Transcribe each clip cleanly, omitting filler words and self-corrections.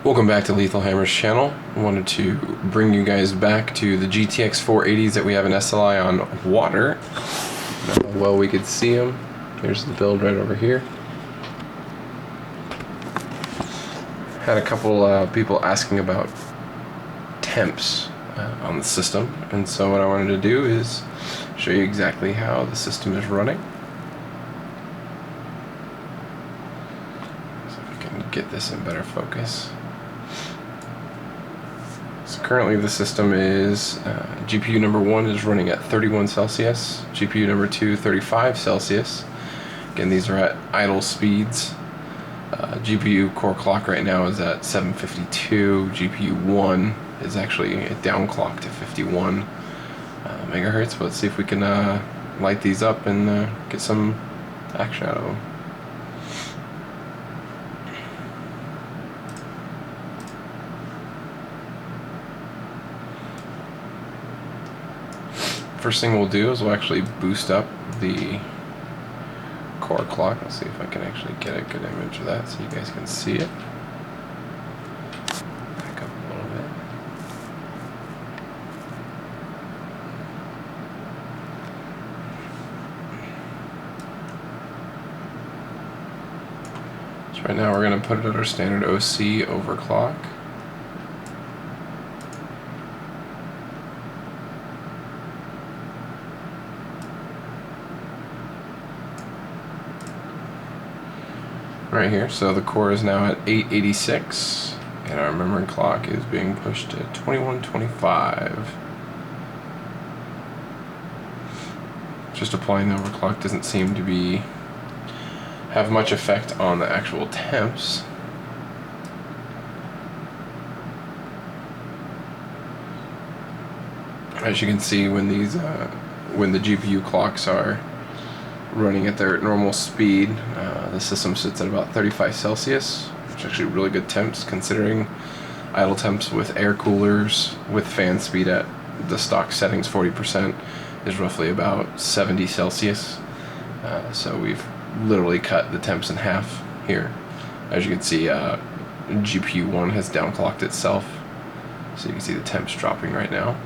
Welcome back to Lethal Hammer's channel. I wanted to bring you guys back to the GTX 480s that we have in SLI on water. Well, we could see them. Here's the build right over here. Had a couple people asking about temps on the system, and so what I wanted to do is show you exactly how the system is running. So if I can get this in better focus. So currently the system is, GPU number 1 is running at 31 Celsius, GPU number 2 35 Celsius. Again, these are at idle speeds. GPU core clock right now is at 752, GPU 1 is actually a down clock to 51 megahertz, but let's see if we can light these up and get some action out of them. First thing we'll do is we'll actually boost up the core clock. Let's see if I can actually get a good image of that so you guys can see it. Back up a little bit. So right now we're going to put it at our standard OC overclock. Right here, so the core is now at 886 and our memory clock is being pushed to 2125. Just applying the overclock doesn't seem to have much effect on the actual temps. As you can see, when the GPU clocks are running at their normal speed, the system sits at about 35 Celsius, which is actually really good temps considering idle temps with air coolers with fan speed at the stock settings 40% is roughly about 70 Celsius. So we've literally cut the temps in half here. As you can see, GPU 1 has downclocked itself, so you can see the temps dropping right now.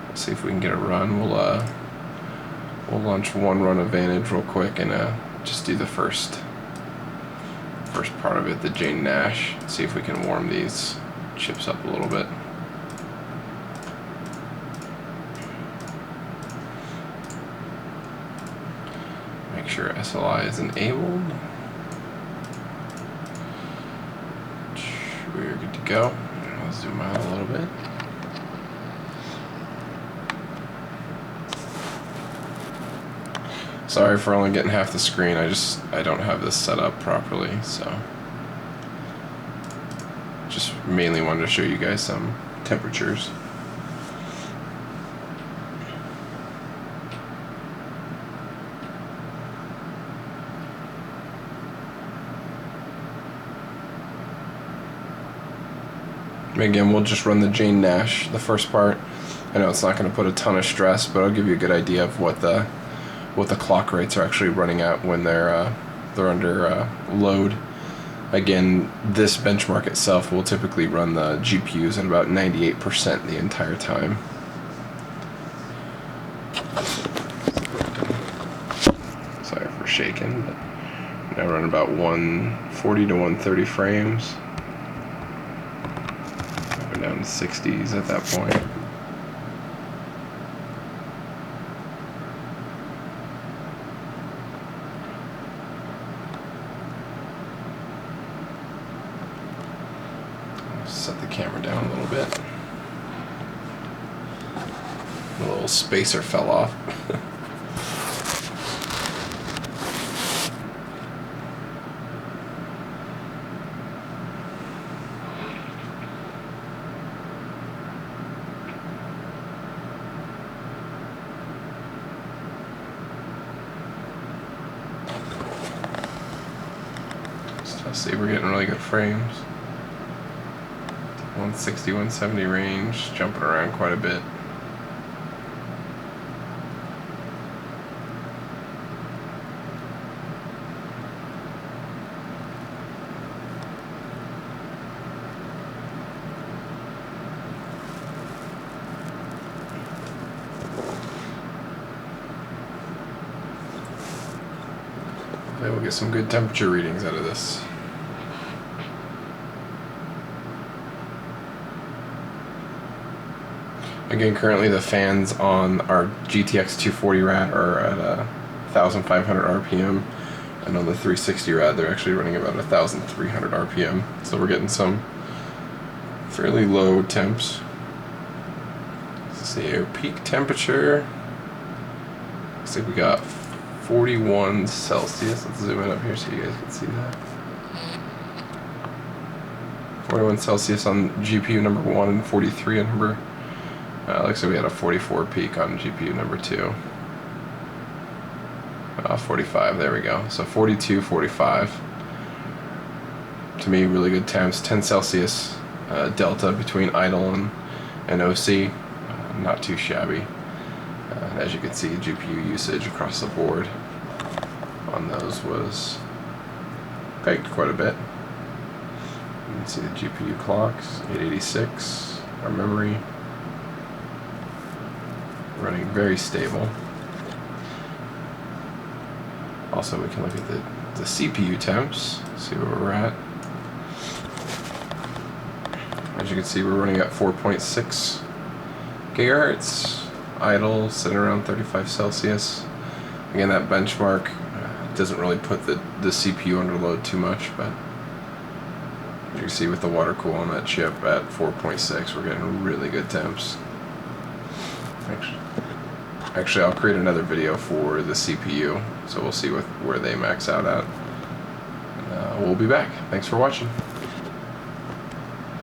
Let's see if we can get a run. We'll launch one run of Vantage real quick and just do the first part of it, the Jane Nash. See if we can warm these chips up a little bit. Make sure SLI is enabled. We're good to go. I'll zoom out a little bit. Sorry for only getting half the screen. I don't have this set up properly, so just mainly wanted to show you guys some temperatures. Again, we'll just run the Jane Nash, the first part. I know it's not going to put a ton of stress, but I'll give you a good idea of what the clock rates are actually running at when they're under load. Again, this benchmark itself will typically run the GPUs at about 98% the entire time. Sorry for shaking, but now run about 140 to 130 frames. Going down to 60s at that point. Set the camera down a little bit. The little spacer fell off. Let's see, we're getting really good frames. 160, 170 range, jumping around quite a bit. Hopefully we'll get some good temperature readings out of this. Again, currently the fans on our GTX 240 rad are at 1,500 RPM, and on the 360 rad they're actually running about 1,300 RPM. So we're getting some fairly low temps. Let's see, our peak temperature. Looks like we got 41 Celsius. Let's zoom in up here so you guys can see that. 41 Celsius on GPU number 1 and 43 on number. Looks like we had a 44 peak on GPU number 2. 45, there we go. So 42, 45. To me, really good temps. 10 Celsius delta between idle and OC. Not too shabby. And as you can see, GPU usage across the board on those was pegged quite a bit. You can see the GPU clocks, 886. Our memory running very stable. Also, we can look at the CPU temps, see where we're at. As you can see, we're running at 4.6 gigahertz. Idle, sitting around 35 Celsius. Again, that benchmark doesn't really put the CPU under load too much, but as you can see with the water cool on that chip at 4.6, we're getting really good temps. Actually, I'll create another video for the CPU, so we'll see where they max out at. And, we'll be back. Thanks for watching.